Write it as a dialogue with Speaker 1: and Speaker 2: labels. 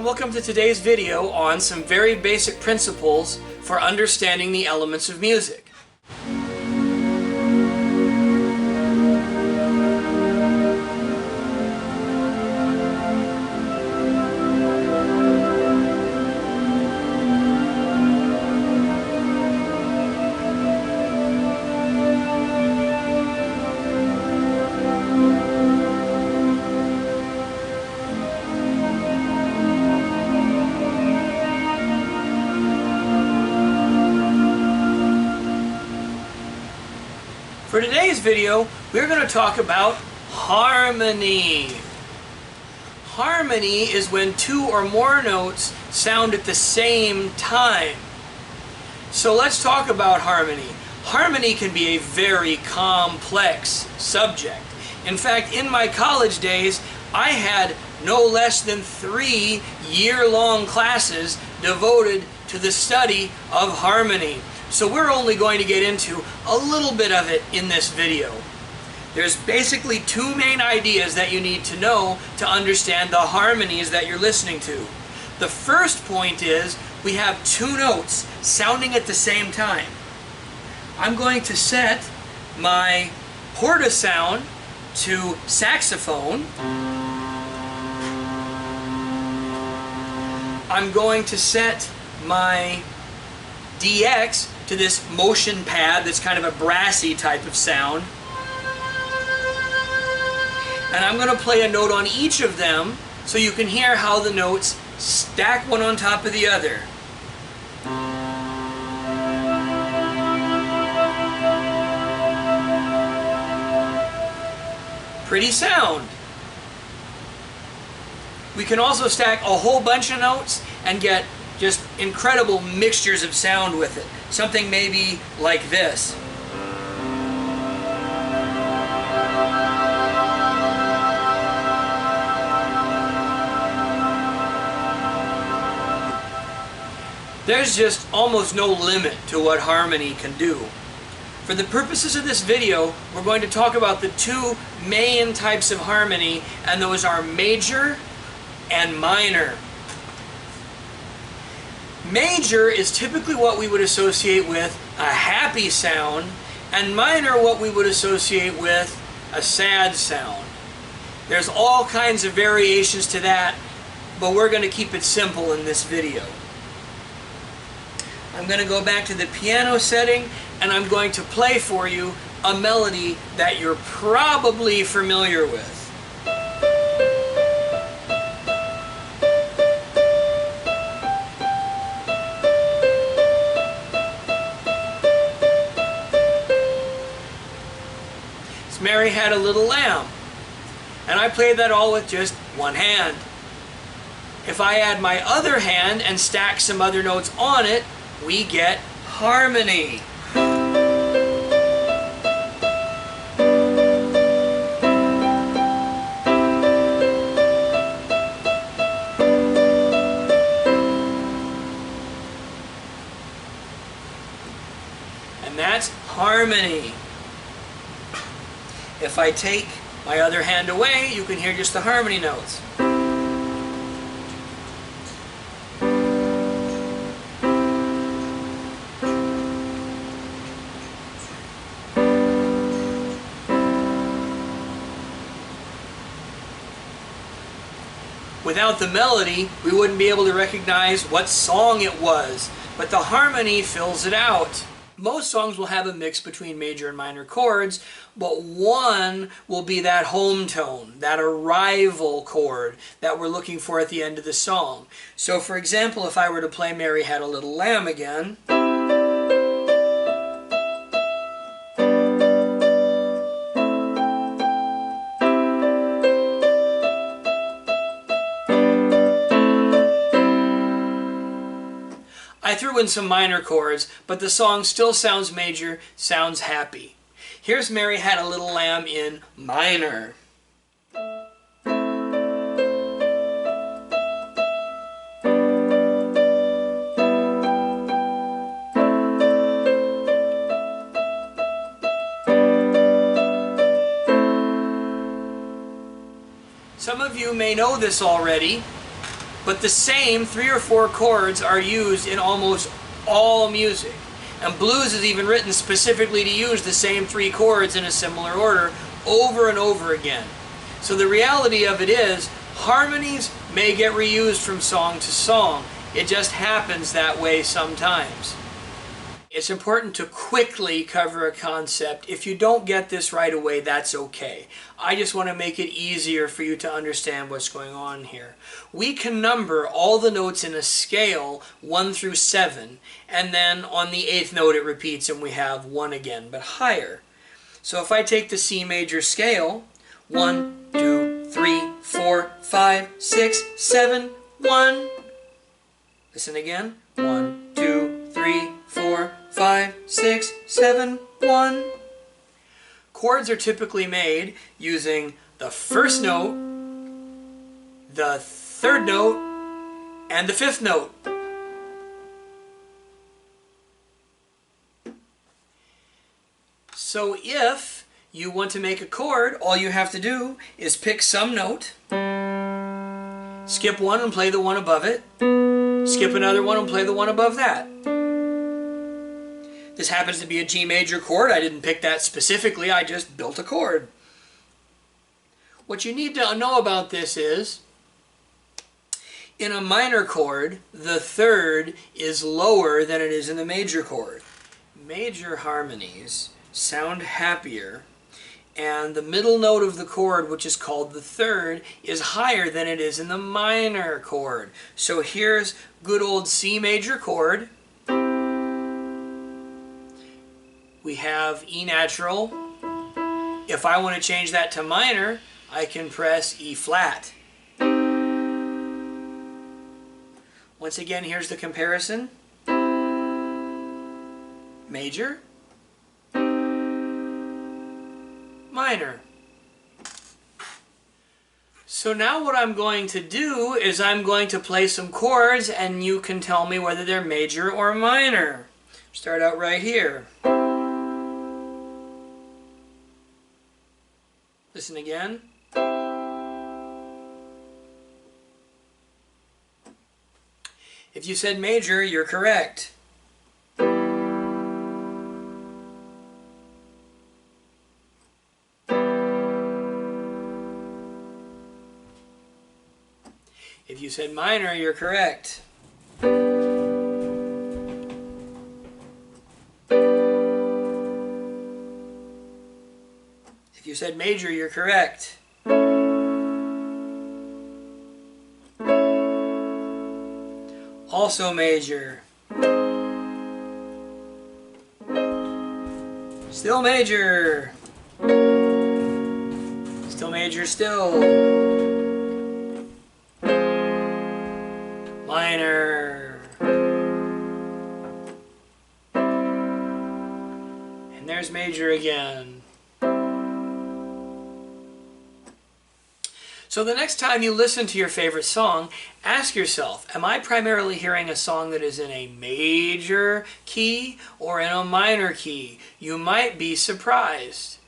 Speaker 1: and welcome to today's video on some very basic principles for understanding the elements of music. For today's video, we're going to talk about harmony. Harmony is when two or more notes sound at the same time. So let's talk about harmony. Harmony can be a very complex subject. In fact, in my college days, I had no less than 3 year-long classes devoted to the study of harmony. So we're only going to get into a little bit of it in this video. There's basically 2 main ideas that you need to know to understand the harmonies that you're listening to. The first point is we have 2 notes sounding at the same time. I'm going to set my portasound to saxophone. I'm going to set my DX to this motion pad that's kind of a brassy type of sound. And I'm going to play a note on each of them so you can hear how the notes stack one on top of the other. Pretty sound. We can also stack a whole bunch of notes and get just incredible mixtures of sound with it. Something maybe like this. There's just almost no limit to what harmony can do. For the purposes of this video, we're going to talk about the 2 main types of harmony, and those are major and minor. Major is typically what we would associate with a happy sound, and minor what we would associate with a sad sound. There's all kinds of variations to that, but we're going to keep it simple in this video. I'm going to go back to the piano setting, and I'm going to play for you a melody that you're probably familiar with. Mary Had a Little Lamb, and I played that all with just one hand. If I add my other hand and stack some other notes on it, we get harmony. And that's harmony. If I take my other hand away, you can hear just the harmony notes. Without the melody, we wouldn't be able to recognize what song it was, but the harmony fills it out. Most songs will have a mix between major and minor chords, but one will be that home tone, that arrival chord that we're looking for at the end of the song. So for example, if I were to play Mary Had a Little Lamb again, I threw in some minor chords, but the song still sounds major, sounds happy. Here's Mary Had a Little Lamb in minor. Some of you may know this already, But the same 3 or 4 chords are used in almost all music. And blues is even written specifically to use the same 3 chords in a similar order over and over again. So the reality of it is, harmonies may get reused from song to song. It just happens that way sometimes. It's important to quickly cover a concept. If you don't get this right away, that's okay. I just want to make it easier for you to understand what's going on here. We can number all the notes in a scale 1 through 7, and then on the 8th note it repeats and we have 1 again, but higher. So if I take the C major scale, 1, 2, 3, 4, 5, 6, 7, 1. Listen again. 1, 2, 3, 4, 5, 6, 7, 1. Chords are typically made using the first note, the 3rd note, and the 5th note. So if you want to make a chord, all you have to do is pick some note, skip one and play the one above it, skip another one and play the one above that. This happens to be a G major chord. I didn't pick that specifically, I just built a chord. What you need to know about this is, in a minor chord, the 3rd is lower than it is in the major chord. Major harmonies sound happier, and the middle note of the chord, which is called the 3rd, is higher than it is in the minor chord. So here's good old C major chord. We have E natural. If I want to change that to minor, I can press E flat. Once again, here's the comparison. Major, minor. So now what I'm going to do is I'm going to play some chords and you can tell me whether they're major or minor. Start out right here. Listen again. If you said major, you're correct. If you said minor, you're correct. If you said major, you're correct. Also major. Still major. Still major, still. Minor. And there's major again. So the next time you listen to your favorite song, ask yourself, am I primarily hearing a song that is in a major key or in a minor key? You might be surprised.